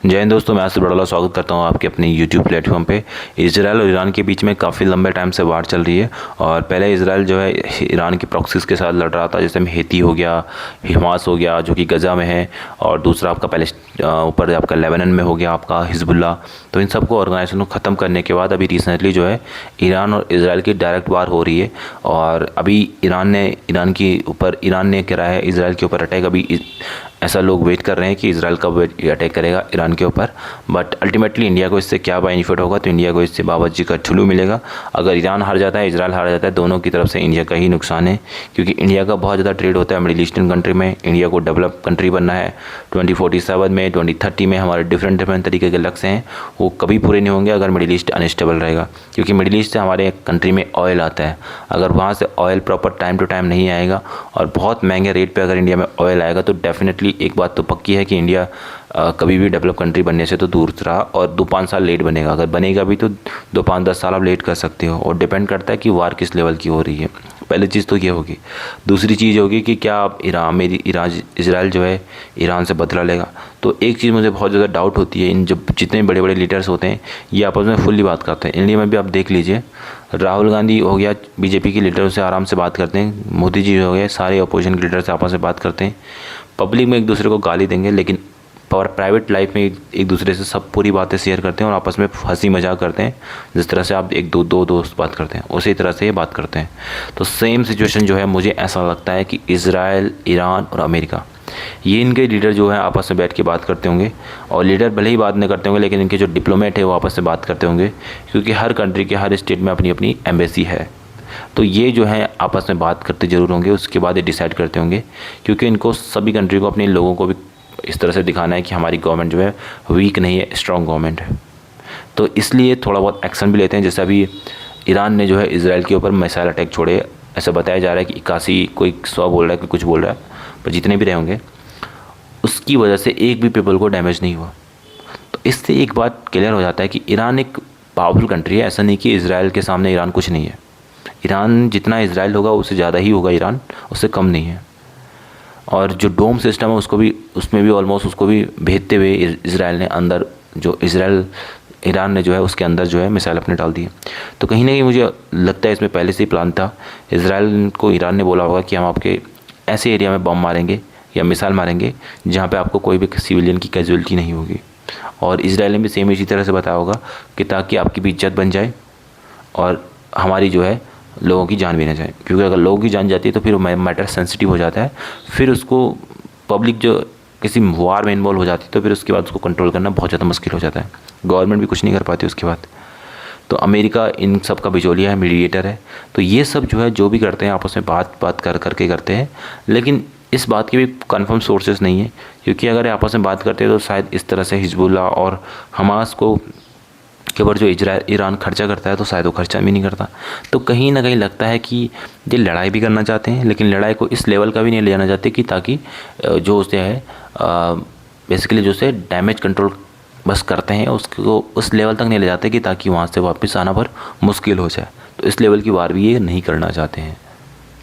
जय हिंद दोस्तों, मैं आसिफ बड़ौला स्वागत करता हूं आपके अपने यूट्यूब प्लेटफॉर्म पे। इजराइल और ईरान के बीच में काफ़ी लंबे टाइम से वार चल रही है। और पहले इजराइल जो है ईरान की प्रॉक्सीज के साथ लड़ रहा था, जैसे हेती हो गया, हमास हो गया जो कि गजा में है, और दूसरा आपका ऊपर आपका लेबनान में हो गया आपका हिजबुल्ला। तो इन सबको ऑर्गेनाइजेशन को ख़त्म करने के बाद अभी रिसेंटली जो है ईरान और इजराइल की डायरेक्ट वार हो रही है। और अभी ईरान ने करा है इजराइल के ऊपर अटैक। अभी ऐसा लोग वेट कर रहे हैं कि इजराइल कब अटैक करेगा ईरान के ऊपर। बट अल्टीमेटली इंडिया को इससे क्या बेनिफिट होगा, तो इंडिया को इससे बावर्ची का ठुल्लू मिलेगा। अगर ईरान हार जाता है, इजराइल हार जाता है, दोनों की तरफ से इंडिया का ही नुकसान है, क्योंकि इंडिया का बहुत ज़्यादा ट्रेड होता है मिडिल ईस्टर्न कंट्री में। इंडिया को डेवलप कंट्री बनना है। 2047 में, 2030 में हमारे डिफरेंट तरीके के लक्ष्य हैं, वो कभी पूरे नहीं होंगे अगर मिडिल ईस्ट अनस्टेबल रहेगा। क्योंकि मिडिल ईस्ट से हमारे कंट्री में ऑयल आता है। अगर वहाँ से oil proper time to time नहीं आएगा और बहुत महंगे रेट पे अगर इंडिया में ऑयल आएगा, तो डेफिनेटली एक बात तो पक्की है कि इंडिया कभी भी डेवलप कंट्री बनने से तो दूर रहा, और 2-5 साल लेट बनेगा। अगर बनेगा भी तो 2-5-10 साल आप लेट कर सकते हो, और डिपेंड करता है कि वार किस लेवल की हो रही है। पहली चीज़ तो ये होगी। दूसरी चीज़ होगी कि क्या आप इजराइल जो है ईरान से बदला लेगा। तो एक चीज़ मुझे बहुत ज़्यादा डाउट होती है, इन जब जितने बड़े बड़े लीडर्स होते हैं ये आपस में फुल्ली बात करते हैं। इंडिया में भी आप देख लीजिए, राहुल गांधी हो गया बीजेपी के लीडरों से आराम से बात करते हैं, मोदी जी हो गए सारे अपोजिशन के लीडर से आपस में बात करते हैं। पब्लिक में एक दूसरे को गाली देंगे, लेकिन प्राइवेट लाइफ में एक दूसरे से सब पूरी बातें शेयर करते हैं और आपस में हंसी मजाक करते हैं। जिस तरह से आप दो दोस्त बात करते हैं, उसी तरह से ये बात करते हैं। तो सेम सिचुएशन जो है, मुझे ऐसा लगता है कि इजराइल, ईरान और अमेरिका, ये इनके लीडर जो हैं आपस में बैठ के बात करते होंगे। और लीडर भले ही बात नहीं करते होंगे, लेकिन इनके जो डिप्लोमेट है वो आपस में बात करते होंगे, क्योंकि हर कंट्री के हर स्टेट में अपनी अपनी एम्बेसी है। तो ये जो है आपस में बात करते ज़रूर होंगे, उसके बाद ये डिसाइड करते होंगे, क्योंकि इनको सभी कंट्री को, अपने लोगों को भी इस तरह से दिखाना है कि हमारी गवर्नमेंट जो है वीक नहीं है, स्ट्रॉन्ग गवर्नमेंट है। तो इसलिए थोड़ा बहुत एक्शन भी लेते हैं। जैसे अभी ईरान ने जो है इजराइल के ऊपर मिसाइल अटैक छोड़े। ऐसा बताया जा रहा है कि 81, कोई 100 बोल रहा है, कि कुछ बोल रहा है, पर जितने भी रहे होंगे उसकी वजह से एक भी पीपल को डैमेज नहीं हुआ। तो इससे एक बात क्लियर हो जाता है कि ईरान एक पावरफुल कंट्री है। ऐसा नहीं कि इजराइल के सामने ईरान कुछ नहीं है। ईरान जितना इजराइल होगा उससे ज़्यादा ही होगा ईरान, उससे कम नहीं है। और जो डोम सिस्टम है उसमें भी ऑलमोस्ट उसको भी भेजते हुए इजराइल ने अंदर, जो ईरान ने जो है उसके अंदर जो है मिसाइल अपने डाल दिए। तो कहीं ना कहीं मुझे लगता है इसमें पहले से ही प्लान था। इजराइल को ईरान ने बोला होगा कि हम आपके ऐसे एरिया में बम मारेंगे या मिसाइल मारेंगे जहाँ पे आपको कोई भी सिविलियन की कैजुअलिटी नहीं होगी। और इजराइल ने भी सेम इसी तरह से बताया होगा कि ताकि आपकी भी इज्जत बन जाए और हमारी जो है लोगों की जान भी ना जाए। क्योंकि अगर लोगों की जान जाती है तो फिर मैटर सेंसिटिव हो जाता है, फिर उसको पब्लिक जो किसी वार में इन्वॉल्व हो जाती है, तो फिर उसके बाद उसको कंट्रोल करना बहुत ज़्यादा मुश्किल हो जाता है। गवर्नमेंट भी कुछ नहीं कर पाती उसके बाद। तो अमेरिका इन सब का बिचौलिया है, मीडिएटर है। तो ये सब जो है जो भी करते हैं आपस में बात करके करते हैं, लेकिन इस बात के भी कंफर्म सोर्सेज नहीं है। क्योंकि अगर आपस में बात करते हैं तो शायद इस तरह से हिजबुल्ला और हमास के ऊपर जो ईरान खर्चा करता है, तो शायद वो खर्चा भी नहीं करता। तो कहीं ना कहीं लगता है कि ये लड़ाई भी करना चाहते हैं, लेकिन लड़ाई को इस लेवल का भी नहीं ले जाना चाहते कि ताकि जो उसे है बेसिकली जो उसे डैमेज कंट्रोल बस करते हैं, उसको उस लेवल तक नहीं ले जाते कि ताकि वहाँ से वापस आना पर मुश्किल हो जाए। तो इस लेवल की वार भी ये नहीं करना चाहते हैं।